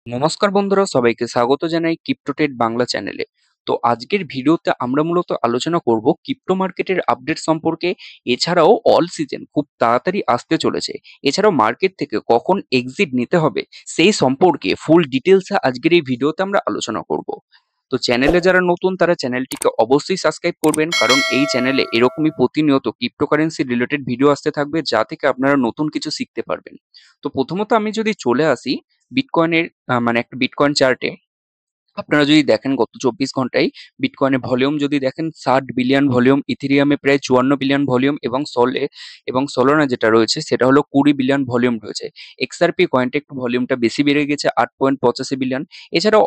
নমস্কার বন্ধুরা, সবাইকে স্বাগত জানাই ক্রিপ্টোটেড বাংলা চ্যানেলে। তো আজকের ভিডিওতে আমরা মূলত আলোচনা করব ক্রিপ্টো মার্কেটের আপডেট সম্পর্কে। এছাড়াও অল সিজন খুব তাড়াতাড়ি আসতে চলেছে। এছাড়াও মার্কেট থেকে কখন এক্সিট নিতে হবে সেই সম্পর্কে ফুল ডিটেলসে আজকের এই ভিডিওতে আমরা আলোচনা করব। তো চ্যানেলে যারা নতুন তারা চ্যানেলটিকে অবশ্যই সাবস্ক্রাইব করবেন, কারণ এই চ্যানেলে এরকমই প্রতিনিয়ত ক্রিপ্টোকারেন্সি রিলেটেড ভিডিও আসতে থাকবে, যা থেকে আপনারা নতুন কিছু শিখতে পারবেন। তো প্রথমত আমি যদি চলে আসি বিটকয়েনের মানে একটা বিটকয়েন চার্টে, আপনারা যদি দেখেন গত 24 ঘন্টায় বিটকয়েনের ভলিউম যদি দেখেন 60 বিলিয়ন ভলিউম, ইথেরিয়ামে প্রায় 54 বিলিয়ন ভলিউম এবং সলোনা যেটা রয়েছে সেটা হলো 20 বিলিয়ন ভলিউম রয়েছে। এক্সআরপি কয়েনটা একটু ভলিউমটা বেশি বেড়ে গেছে, 8.85 বিলিয়ন। এছাড়াও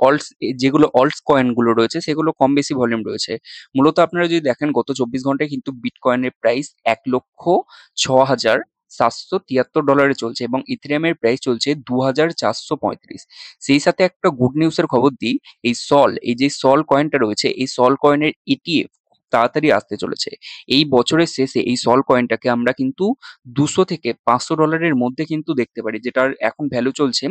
যেগুলো অল্টস কয়েনগুলো রয়েছে সেগুলো কম বেশি ভলিউম রয়েছে। মূলত আপনারা যদি দেখেন গত 24 ঘন্টায় কিন্তু বিটকয়েনের প্রাইস 1,06,773 ডলারে চলছে এবং ইথেরিয়ামের প্রাইস চলছে 2,435। সেই সাথে একটা গুড নিউজের খবর দিই, এই যে সল কয়েনটা রয়েছে, এই সল কয়েনের ইটিএফ তাড়াতাড়ি আসতে চলেছে। এই বছরের শেষে এই সল কয়েনটাকে আমরা কিন্তু 200 থেকে 500 ডলারের মধ্যে কিন্তু দেখতে পারি, যেটার এখন ভ্যালু চলছে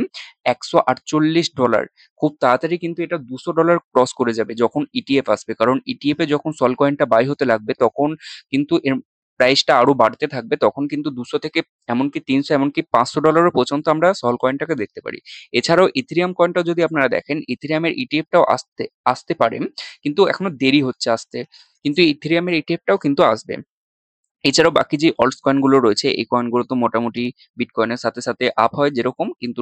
148 ডলার। খুব তাড়াতাড়ি কিন্তু এটা 200 ডলার ক্রস করে যাবে যখন ইটিএফ আসবে, কারণ ইটিএফ এ যখন সল কয়েনটা বাই হতে লাগবে তখন কিন্তু এর প্রাইসটা আরো বাড়তে থাকবে। তখন কিন্তু 200 থেকে এমনকি 300 এমনকি 500 ডলারও পর্যন্ত আমরা সল কয়েনটাকে দেখতে পারি। এছাড়াও ইথেরিয়াম কয়েনটা যদি আপনারা দেখেন, ইথেরিয়ামের ইটিএফটাও আসতে আসতে পারে, কিন্তু এখনো দেরি হচ্ছে আসতে। কিন্তু ইথেরিয়ামের ইটিএফটাও কিন্তু আসবে। এছাড়াও বাকি যে অল্টস কয়েনগুলো রয়েছে এই কয়েনগুলো তো মোটামুটি বিটকয়েনের সাথে সাথে আপ হয় যেরকম, কিন্তু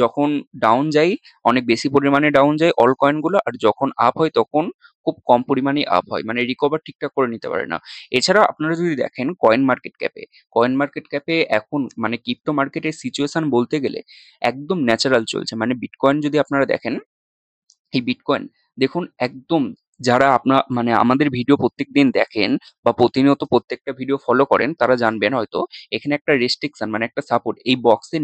যখন ডাউন যায় অনেক বেশি পরিমাণে ডাউন যায় অল কয়েনগুলো, আর যখন আপ হয় তখন খুব কম পরিমাণে আপ হয়, মানে রিকভার ঠিকঠাক করে নিতে পারে না। এছাড়াও আপনারা যদি দেখেন কয়েন মার্কেট ক্যাপে এখন মানে ক্রিপ্টো মার্কেটের সিচুয়েশন বলতে গেলে একদম ন্যাচারাল চলছে। মানে বিটকয়েন যদি আপনারা দেখেন, এই বিটকয়েন দেখুন একদম, যারা আপনার মানে আমাদের ভিডিও প্রত্যেকদিন দেখেন বা প্রতিনিয়ত প্রত্যেকটা ভিডিও ফলো করেন তারা জানবেন হয়তো এখানে একটা রেস্ট্রিকশন মানে একটা সাপোর্ট, এই বক্সের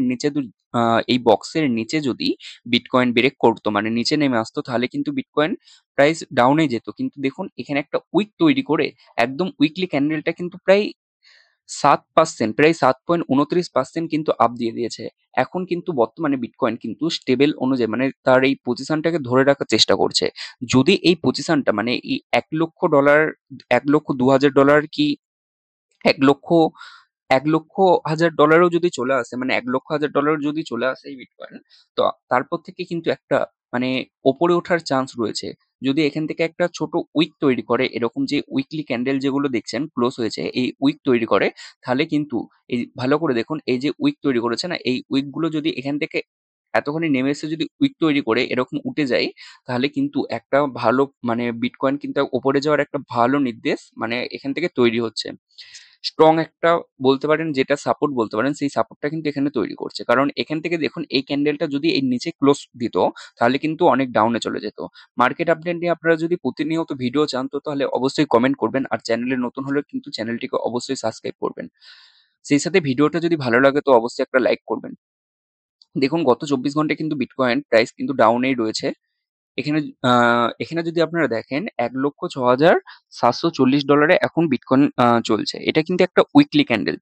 নিচে যদি বিটকয়েন ব্রেক করতো মানে নিচে নেমে আসতো তাহলে কিন্তু বিটকয়েন প্রাইস ডাউনে যেত। কিন্তু দেখুন এখানে একটা উইক তৈরি করে একদম উইকলি ক্যান্ডেলটা কিন্তু প্রায় 7.29% কিন্তু আপ দিয়ে দিয়েছে। এখন কিন্তু বর্তমানে বিটকয়েন কিন্তু স্টেবল অনুযায়ী মানে তার এই পজিশনটাকে ধরে রাখার চেষ্টা করছে। যদি এই পজিশনটা মানে এই 1 লক্ষ ডলার, 1,02,000 ডলার কি 1 লক্ষ 1,00,000 ডলারও যদি চলে আসে, মানে 1,00,000 ডলার যদি চলে আসে এই বিটকয়েন, তো তারপর থেকে কিন্তু একটা মানে ওপরে ওঠার চান্স রয়েছে। যদি এখান থেকে একটা ছোট উইক তৈরি করে, এরকম যে উইকলি ক্যান্ডেল যেগুলো দেখছেন ক্লোজ হয়েছে, এই উইক তৈরি করে, তাহলে কিন্তু এই ভালো করে দেখুন এই যে উইক তৈরি করেছে না, এই উইক গুলো যদি এখান থেকে এতখানি নেমে এসে যদি উইক তৈরি করে এরকম উঠে যায়, তাহলে কিন্তু একটা ভালো মানে বিটকয়েন কিন্তু উপরে যাওয়ার একটা ভালো নির্দেশ মানে এখান থেকে তৈরি হচ্ছে। স্ট্রং একটা বলতে পারেন, যেটা সাপোর্ট বলতে পারেন, সেই সাপোর্টটা কিন্তু এখানে তৈরি করছে। কারণ এখান থেকে দেখুন এই ক্যান্ডেলটা যদি এই নিচে ক্লোজ দিত তাহলে কিন্তু অনেক ডাউনে চলে যেত। মার্কেট আপডেট নিয়ে আপনারা যদি প্রতিনিয়ত ভিডিও চান তো তাহলে অবশ্যই কমেন্ট করবেন, আর চ্যানেলে নতুন হলে কিন্তু চ্যানেলটিকে অবশ্যই সাবস্ক্রাইব করবেন। সেই সাথে ভিডিওটা যদি ভালো লাগে তো অবশ্যই একটা লাইক করবেন। দেখুন গত 24 ঘন্টায় কিন্তু বিটকয়েন প্রাইস কিন্তু ডাউনেই রয়েছে। এখানে যদি আপনারা দেখেন 1,06,740 ডলারে এখন বিটকয়েন চলছে। এটা কিন্তু একটা উইকলি ক্যান্ডেল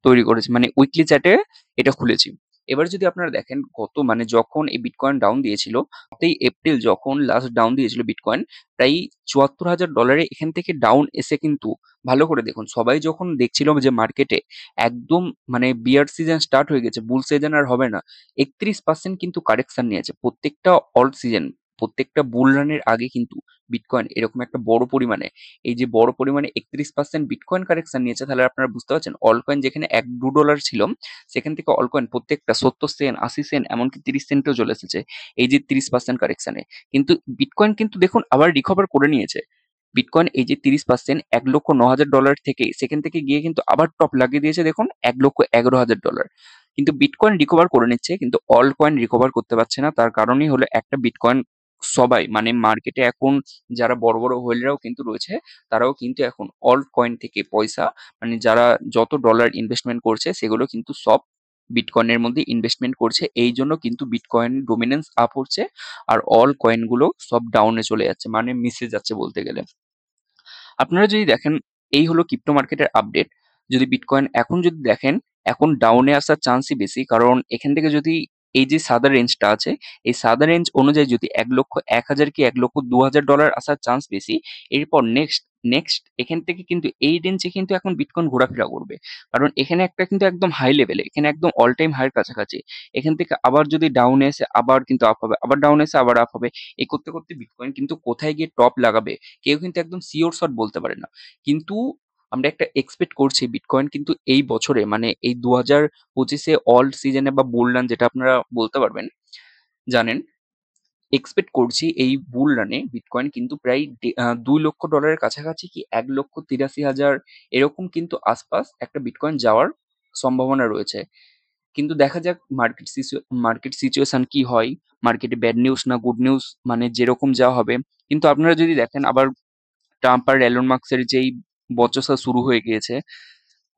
তৈরি করেছে, মানে উইকলি চ্যাটে এটা খুলেছি। এবার যদি আপনারা দেখেন গত মানে যখন এই বিটকয়েন ডাউন দিয়েছিল, 7 এপ্রিল যখন লাস্ট ডাউন দিয়েছিল বিটকয়েন, প্রায় 74,000 ডলারে এখান থেকে ডাউন এসে কিন্তু ভালো করে দেখুন, সবাই যখন দেখছিল যে মার্কেটে একদম মানে বিয়ার সিজন স্টার্ট হয়ে গেছে, বুল সিজন আর হবে না, 31% কিন্তু কারেকশন নিয়েছে প্রত্যেকটা অল্ট সিজন। প্রত্যেকটা বুল রানের আগে কিন্তু বিটকয়েন এরকম একটা বড় পরিমাণে, এই যে বড় পরিমাণে 31% বিটকয়েন কারেকশন নিয়েছে, তাহলে আপনারা বুঝতে পারছেন অল কয়েন যেখানে 1-2 ডলার ছিল সেখান থেকে অল কয়েন প্রত্যেকটা 70 সেন্ট, 80 সেন্ট, এমনকি 30 সেন্টও চলে এসেছে এই যে 30% কারেকশনে। কিন্তু বিটকয়েন কিন্তু দেখুন আবার রিকভার করে নিয়েছে। বিটকয়েন এই যে 30% 1,09,000 ডলার থেকে সেখান থেকে গিয়ে কিন্তু আবার টপ লাগিয়ে দিয়েছে দেখুন 1,11,000 ডলার। কিন্তু বিটকয়েন রিকভার করে নিচ্ছে, কিন্তু অল কয়েন রিকভার করতে পারছে না। তার কারণই হলো একটা বিটকয়েন সবাই মানে মার্কেটে এখন যারা বড় বড় হোল্ডারও কিন্তু রয়েছে, তারাও কিন্তু এখন অল্ট কয়েন থেকে পয়সা মানে যারা যত ডলার ইনভেস্টমেন্ট করছে সেগুলো কিন্তু সব বিটকয়েনের মধ্যে ইনভেস্টমেন্ট করছে। এই জন্য কিন্তু বিটকয়েন ডোমিনেন্স আপ হচ্ছে আর অল কয়েনগুলো সব ডাউনে চলে যাচ্ছে, মানে মিশে যাচ্ছে বলতে গেলে। আপনারা যদি দেখেন এই হলো ক্রিপ্টো মার্কেটের আপডেট। যদি বিটকয়েন এখন যদি দেখেন এখন ডাউনে আসার চান্সই বেশি, কারণ এখান থেকে যদি এই যে সাদা রেঞ্জটা আছে, এই সাদা রেঞ্জ অনুযায়ী যদি 1,01,000 কি 1,02,000 ডলার আসার চান্স বেশি। এরপর নেক্সট এখান থেকে কিন্তু এই রেঞ্জে কিন্তু এখন বিটকয়েন ঘোরাফেরা করবে। কারণ এখানে একটা কিন্তু একদম হাই লেভেলে, এখানে একদম অল টাইম হাইয়ের কাছাকাছি। এখান থেকে আবার যদি ডাউনে এসে আবার কিন্তু আপ হবে, আবার ডাউনে এসে আবার আপ হবে। এই করতে করতে বিটকয়েন কিন্তু কোথায় গিয়ে টপ লাগাবে কেউ কিন্তু একদম সিওর শট বলতে পারে না। কিন্তু আমরা একটা এক্সপেক্ট করছি বিটকয়েন কিন্তু এই বছরে মানে এই 2025-এ অল সিজনে বা বুল রান যেটা আপনারা বলতে পারবেন জানেন, এক্সপেক্ট করছি এই বুল রানে বিটকয়েন কিন্তু প্রায় 2 লক্ষ ডলারের কাছাকাছি কি 1,83,000 এরকম কিন্তু আশপাশ একটা বিটকয়েন যাওয়ার সম্ভাবনা রয়েছে। কিন্তু দেখা যাক মার্কেট সিচুয়েশন কি হয়, মার্কেটে ব্যাড নিউজ না গুড নিউজ, মানে যেরকম যা হবে। কিন্তু আপনারা যদি দেখেন আবার ট্রাম্প আর এলন মাস্কের যেই বচসা শুরু হয়ে গিয়েছে,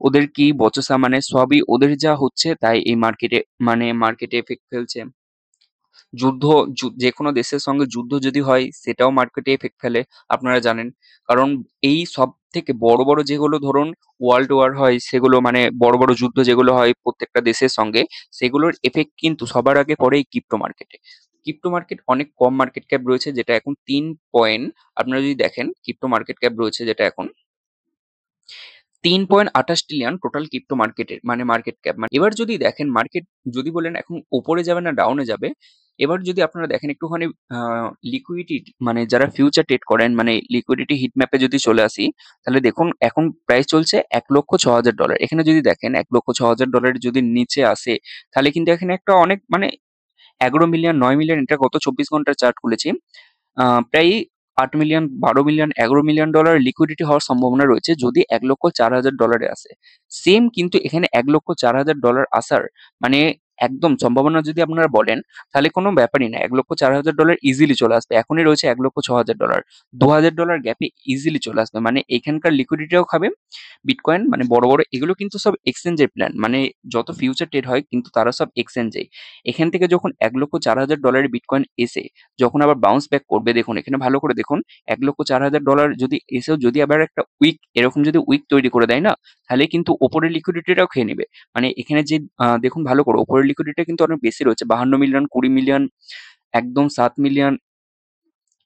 ওদের কি বচসা মানে সবই ওদের যা হচ্ছে তাই এই মার্কেটে এফেক্ট ফেলছে। যুদ্ধ যেকোনো দেশের সঙ্গে যুদ্ধ যদি হয় সেটাও মার্কেটে এফেক্ট ফেলে, আপনারা জানেন। কারণ এই সব থেকে বড় বড় যেগুলো ধরুন ওয়ার্ল্ড ওয়ার হয়, সেগুলো মানে বড় বড় যুদ্ধ যেগুলো হয় প্রত্যেকটা দেশের সঙ্গে, সেগুলোর এফেক্ট কিন্তু সবার আগে পড়ে এই ক্রিপ্টো মার্কেটে। ক্রিপ্টো মার্কেট অনেক কম মার্কেট ক্যাপ রয়েছে, যেটা এখন 3 পয়েন্ট, আপনারা যদি দেখেন ক্রিপ্টো মার্কেট ক্যাপ রয়েছে যেটা এখন 3.28 ট্রিলিয়ন টোটাল ক্রিপ্টো মার্কেটের মানে মার্কেট ক্যাপ। এবার যদি দেখেন মার্কেট যদি বলেন এখন উপরে যাবে না ডাউনে যাবে, এবার যদি আপনারা দেখেন একটুখানি লিকুইডিটি মানে যারা ফিউচার ট্রেড করেন মানে লিকুইডিটি হিট ম্যাপে যদি চলে আসি, তাহলে দেখুন এখন প্রাইস চলছে 1,06,000 ডলার। এখানে যদি দেখেন 1,06,000 ডলারের যদি নিচে আসে, তাহলে কিন্তু এখানে একটা অনেক মানে 11 মিলিয়ন 9 মিলিয়ন, এটা গত 24 ঘন্টার চার্ট খুলেছি, প্রায় 8 million 12 million 11 million dollar liquidity হওয়ার সম্ভাবনা রয়েছে যদি 1,04,000 ডলারে আসে। সেম কিন্তু এখানে 1,04,000 ডলার আসার মানে একদম সম্ভাবনা যদি আপনারা বলেন, তাহলে কোনো ব্যাপারই না, 1,04,000 ডলার ইজিলি চলে আসবে। এখনই রয়েছে 1,06,000 ডলার, 2,000 ডলার গ্যাপে ইজিলি চলে আসবে। মানে এখানকার লিকুইডিটিও খাবে বিটকয়েন, মানে বড় বড় এগুলো কিন্তু সব এক্সচেঞ্জের প্ল্যান, মানে যত ফিউচার ট্রেড হয় কিন্তু তারা সব এক্সচেঞ্জেই। এখান থেকে যখন 1,04,000 ডলারের বিটকয়েন এসে যখন আবার বাউন্স ব্যাক করবে, দেখুন এখানে ভালো করে দেখুন, 1,04,000 ডলার যদি এসেও যদি আবার একটা উইক এরকম যদি উইক তৈরি করে দেয় না, তাহলে কিন্তু ওপরের লিকুইডিটিটাও খেয়ে নেবে। মানে এখানে যে দেখুন ভালো করে ওপরের লিকুইডিটি কিন্তু অনেক বেশি রয়েছে, 52 মিলিয়ন 20 মিলিয়ন একদম 7 মিলিয়ন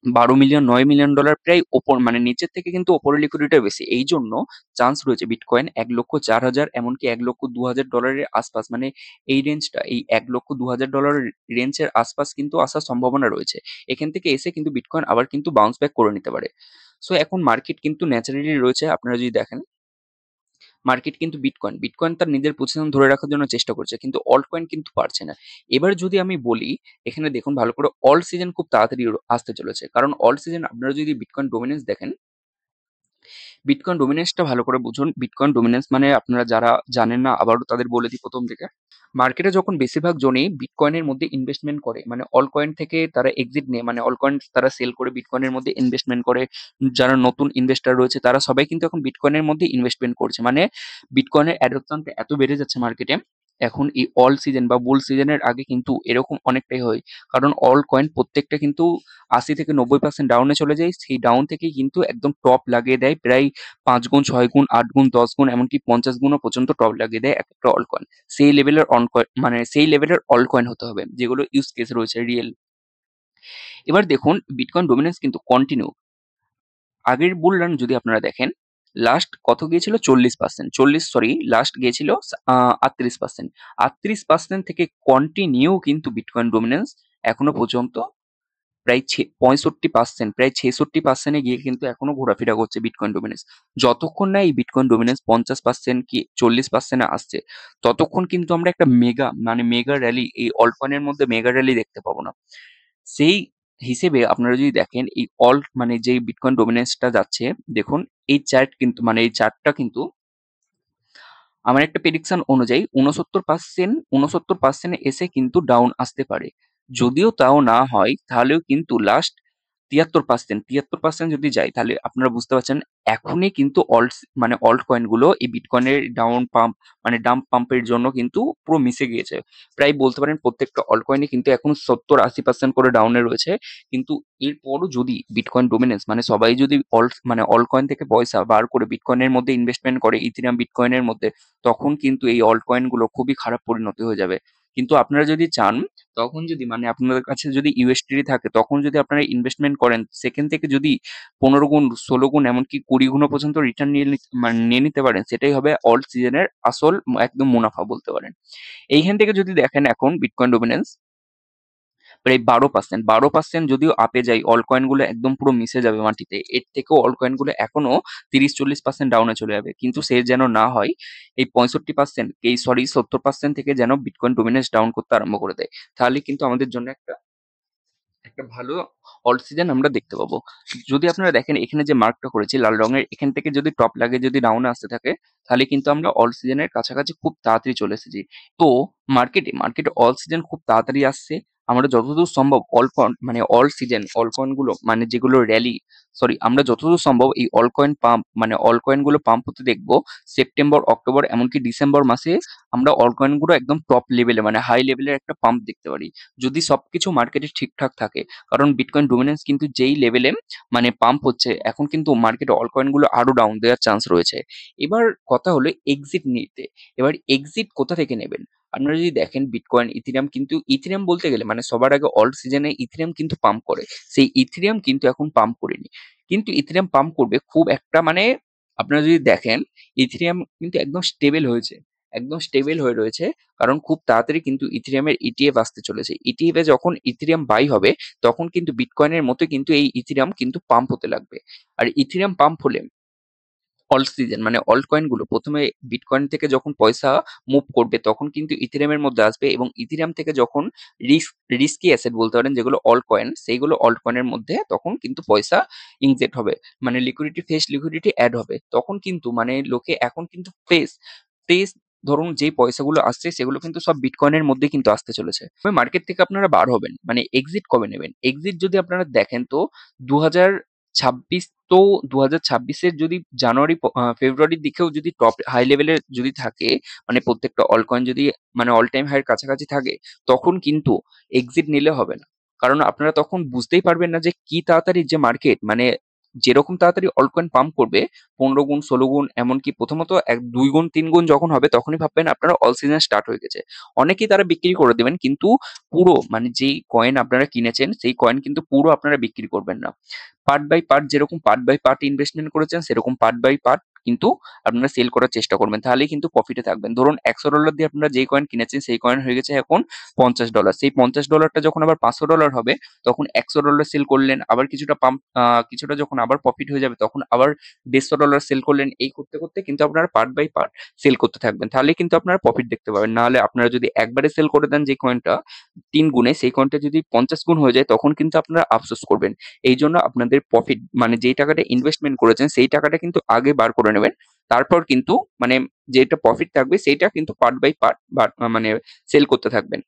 12 মিলিয়ন 9 মিলিয়ন ডলার প্রায় ওপর, মানে নিচের থেকে কিন্তু ওপরের লিকুইডিটিটা বেশি। এই জন্য চান্স রয়েছে বিটকয়েন 1,04,000 এমনকি 1,02,000 ডলারের আশপাশ, মানে এই রেঞ্জটা এই 1,02,000 ডলারের রেঞ্জের আশপাশ কিন্তু আসার সম্ভাবনা রয়েছে। এখান থেকে এসে কিন্তু বিটকয়েন আবার কিন্তু বাউন্স ব্যাক করে নিতে পারে। সো এখন মার্কেট কিন্তু ন্যাচারালি রয়েছে, আপনারা যদি দেখেন মার্কেট কিন্তু বিটকয়েন তার নিজের পজিশন ধরে রাখার জন্য চেষ্টা করছে, কিন্তু অল্ট কয়েন কিন্তু পারছে না। এবার যদি আমি বলি, এখানে দেখুন ভালো করে অল্ট সিজন খুব তাড়াতাড়ি আসতে চলেছে। কারণ অল্ট সিজন আপনারা যদি বিটকয়েন ডোমিনেন্স দেখেন, বিটকয়েন ডোমিনেন্সটা ভালো করে বুঝুন। বিটকয়েন ডোমিনেন্স মানে আপনারা যারা জানেন না আবারও তাদের বলে দিই প্রথম থেকে। মার্কেটে যখন বেশিরভাগ জনই বিটকয়েনের মধ্যে ইনভেস্টমেন্ট করে, মানে অল কয়েন থেকে তারা এক্সিট নিয়ে মানে অল কয়েন তারা সেল করে বিটকয়েনের মধ্যে ইনভেস্টমেন্ট করে। যারা নতুন ইনভেস্টর রয়েছে তারা সবাই কিন্তু এখন বিটকয়েনের মধ্যে ইনভেস্টমেন্ট করছে। মানে বিটকয়েনের অ্যাডপশনটা এত বেড়ে যাচ্ছে মার্কেটে, এখন এই অল সিজন বা বুল সিজনের আগে কিন্তু এরকম অনেকটাই হয়। কারণ অল কয়েন প্রত্যেকটা কিন্তু 80 থেকে 90% ডাউনে চলে যায়, সেই ডাউন থেকে কিন্তু একদম টপ লাগিয়ে দেয় প্রায় 5 গুণ 6 গুণ 8 গুণ 10 গুণ এমনকি 50 গুণও পর্যন্ত টপ লাগিয়ে দেয় এক একটা অল কয়েন। সেই লেভেলের অন কয়েন মানে সেই লেভেলের অল কয়েন হতে হবে যেগুলো ইউজ কেস রয়েছে রিয়েল। এবার দেখুন বিটকয়েন ডোমিনেন্স কিন্তু কন্টিনিউ। আগের বুল রান যদি আপনারা দেখেন, লাস্ট কত গিয়েছিল 40%, লাস্ট গিয়েছিল 38%। 38% থেকে কন্টিনিউ কিন্তু বিটকয়েন ডোমিনেন্স এখনো পর্যন্ত প্রায় 65%, প্রায় 66%-এ গিয়ে কিন্তু এখনো ঘোরাফেরা করছে বিটকয়েন ডোমিনেন্স। যতক্ষণ না এই বিটকয়েন ডোমিনেন্স 50% কি 40%-এ আসছে, ততক্ষণ কিন্তু আমরা একটা মেগা র্যালি এই অল্ট কয়েনের মধ্যে মেগা র্যালি দেখতে পাবো না। সেই হিসেবে আপনারা যদি দেখেন এই অল্ট মানে যেই বিটকয়েন ডোমিনেন্সটা যাচ্ছে, দেখুন এই চার্টটা কিন্তু আমার একটা প্রেডিকশন অনুযায়ী 69% এসে কিন্তু ডাউন আসতে পারে। যদিও তাও না হয় তাহলেও কিন্তু লাস্ট 73% যদি যায়, তাহলে আপনারা বুঝতে পারছেন এখনই কিন্তু অল্ট কয়েন গুলো এই বিটকয়েনের ডাম্প পাম্পের জন্য কিন্তু পুরো মিশে গিয়েছে। প্রায় বলতে পারেন প্রত্যেকটা অল্ট কয়েনই কিন্তু এখন 70-80% করে ডাউনে রয়েছে। কিন্তু এরপরও যদি বিটকয়েন ডোমিনেন্স মানে সবাই যদি অল্ট কয়েন থেকে পয়সা বার করে বিটকয়েনের মধ্যে ইনভেস্টমেন্ট করে ইথেরিয়াম বিটকয়েনের মধ্যে, তখন কিন্তু এই অল্ট কয়েন গুলো খুবই খারাপ পরিণতি হয়ে যাবে। কিন্তু আপনারা যদি চান তখন যদি মানে আপনাদের কাছে যদি ইউএসডি থাকে তখন যদি আপনারা ইনভেস্টমেন্ট করেন সেখান থেকে যদি 15 গুণ 16 গুণ এমনকি 20 গুণ পর্যন্ত রিটার্ন নিয়ে নিতে পারেন, সেটাই হবে অল্ট সিজনের আসল একদম মুনাফা বলতে পারেন। এইখান থেকে যদি দেখেন এখন বিটকয়েন ডমিনেন্স প্রায় 12%। যদিও আপে যায়, অল কয়েন গুলো একদম পুরো মিশে যাবে মাটিতে, এর থেকেও অল কয়েন গুলো এখনো 30-40% ডাউনে চলে যাবে, কিন্তু সে যেন না হয় এই 65% এই সরি 70% থেকে যেন বিটকয়েন ডমিনেন্স ডাউন করতে আরম্ভ করে দেয়, তাহলে কিন্তু আমাদের জন্য একটা একটা ভালো অল্ট সিজন আমরা দেখতে পাবো। যদি আপনারা দেখেন এখানে যে মার্কটা করেছি লাল রঙের, এখান থেকে যদি টপ লাগে যদি ডাউনে আসতে থাকে তাহলে কিন্তু আমরা অল সিজনের কাছাকাছি খুব তাড়াতাড়ি চলে এসেছি। তো মার্কেটে অল সিজন খুব তাড়াতাড়ি আসছে। আমরা যতদূর সম্ভব মানে অল সিজন অল কয়েন গুলো মানে যেগুলো র্যালি আমরা যতদূর সম্ভব এই অল কয়েন পাম্প মানে অল কয়েন গুলো পাম্প হতে দেখবো সেপ্টেম্বর, অক্টোবর, এমনকি ডিসেম্বর মাসে আমরা অল কয়েন গুলো একদম টপ লেভেলে মানে হাই লেভেলের একটা পাম্প দেখতে পারি, যদি সবকিছু মার্কেটে ঠিকঠাক থাকে। কারণ বিটকয়েন ডমিনেন্স কিন্তু যেই লেভেলে মানে পাম্প হচ্ছে, এখন কিন্তু মার্কেটে অল কয়েন গুলো আরো ডাউন দেওয়ার চান্স রয়েছে। এবার কথা হলো এক্সিট নিতে। এবার এক্সিট কোথা থেকে নেবেন? আপনারা যদি দেখেন বিটকয়েন, ইথিরিয়াম, কিন্তু ইথিরিয়াম বলতে গেলে মানে সবার আগে অল্ট সিজনে ইথিরিয়াম কিন্তু পাম্প করে, সেই ইথিরিয়াম কিন্তু এখন পাম্প করেনি, কিন্তু ইথিরিয়াম পাম্প করবে খুব একটা মানে আপনারা যদি দেখেন ইথিরিয়াম কিন্তু একদম স্টেবল হয়ে রয়েছে। কারণ খুব তাড়াতাড়ি কিন্তু ইথিরিয়ামের ইটিএফ আসতে চলেছে। ইটিএফে যখন ইথিরিয়াম বাই হবে তখন কিন্তু বিটকয়েনের মতো কিন্তু এই ইথিরিয়াম কিন্তু পাম্প হতে লাগবে। আর ইথিরিয়াম পাম্প হলে অল্ট সিজন মানে অল্ট কয়েন গুলো প্রথমে বিটকয়েন থেকে যখন পয়সা মুভ করবে তখন কিন্তু ইথিরিয়ামের মধ্যে আসবে, এবং ইথিরিয়াম থেকে যখন রিস্কি অ্যাসেট বলতে পারেন যেগুলো অল্ট কয়েন, সেইগুলো অল্ট কয়েনের মধ্যে তখন কিন্তু পয়সা ইনজেক্ট হবে, মানে ফ্রেশ লিকুইডিটি অ্যাড হবে। তখন কিন্তু মানে লোকে এখন কিন্তু ফ্রেশ ধরুন যে পয়সাগুলো আসছে সেগুলো কিন্তু সব বিটকয়েনের মধ্যে কিন্তু আসতে চলেছে। তবে মার্কেট থেকে আপনারা বার হবেন মানে এক্সিট কবে নেবেন? এক্সিট যদি আপনারা দেখেন তো 2026, তো 2026-এর যদি জানুয়ারি ফেব্রুয়ারির দিকেও যদি টপ হাই লেভেলের যদি থাকে মানে প্রত্যেকটা অল কয়েন যদি মানে অল টাইম হাইয়ের কাছাকাছি থাকে তখন কিন্তু এক্সিট নিলে হবে না। কারণ আপনারা তখন বুঝতেই পারবেন না যে কি তাড়াতাড়ি যে মার্কেট মানে যেরকম তাড়াতাড়ি অল্ট কয়েন পাম্প করবে 15 গুণ 16 গুণ এমনকি প্রথমত 2 গুণ 3 গুণ যখন হবে তখনই ভাববেন আপনারা অল সিজন স্টার্ট হয়ে গেছে। অনেকেই তারা বিক্রি করে দেবেন, কিন্তু পুরো মানে যেই কয়েন আপনারা কিনেছেন সেই কয়েন কিন্তু পুরো আপনারা বিক্রি করবেন না। পার্ট বাই পার্ট, যেরকম পার্ট বাই পার্ট ইনভেস্টমেন্ট করেছেন সেরকম পার্ট বাই পার্ট কিন্তু আপনারা সেল করার চেষ্টা করবেন, তাহলেই কিন্তু প্রফিটে থাকবেন। ধরুন $100 দিয়ে আপনারা যেই কয়েন কিনেছেন সেই কয়েন হয়ে গেছে এখন $50, সেই $50টা যখন আবার $500 হবে তখন $100 সেল করলেন, আবার কিছুটা যখন আবার প্রফিট হয়ে যাবে তখন আবার $150 সেল করলেন, এই করতে করতে কিন্তু আপনারা পার্ট বাই পার্ট সেল করতে থাকবেন, তাহলে কিন্তু আপনারা প্রফিট দেখতে পাবেন। নাহলে আপনারা যদি একবারে সেল করে দেন যে কয়েনটা 3 গুণে, সেই কয়েনটা যদি 50 গুণ হয়ে যায় তখন কিন্তু আপনারা আফসোস করবেন। এই জন্য আপনাদের প্রফিট মানে যেই টাকাটা ইনভেস্টমেন্ট করেছেন সেই টাকাটা কিন্তু আগে বার করে নেবেন, তারপর কিন্তু মানে যেটা প্রফিট থাকবে সেইটা কিন্তু পার্ট বাই পার্ট মানে সেল করতে থাকবেন।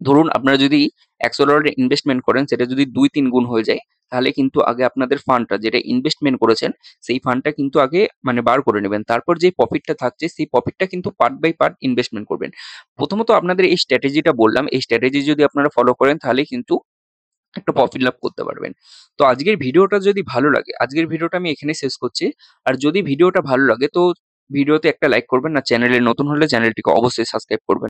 ধরুন আপনারা যদি $100 ইনভেস্টমেন্ট করেন সেটা যদি 2-3 গুণ হয়ে যায় তাহলে কিন্তু আগে আপনাদের ফান্ডটা যেটা ইনভেস্টমেন্ট করেছেন সেই ফান্ডটা কিন্তু আগে মানে বার করে নেবেন, তারপর যে প্রফিটটা থাকছে সেই প্রফিটটা কিন্তু পার্ট বাই পার্ট ইনভেস্টমেন্ট করবেন। প্রথমত আপনাদের এই স্ট্র্যাটেজিটা বললাম, এই স্ট্র্যাটেজি যদি আপনারা ফলো করেন তাহলে কিন্তু একটা প্রফিট লাভ করতে পারবেন। তো আজকের ভিডিওটা আমি এখানে শেষ করছি। আর যদি ভিডিওটা ভালো লাগে তো ভিডিওতে একটা লাইক করবেন, আর চ্যানেলে নতুন হলে চ্যানেলটিকে অবশ্যই সাবস্ক্রাইব করবেন।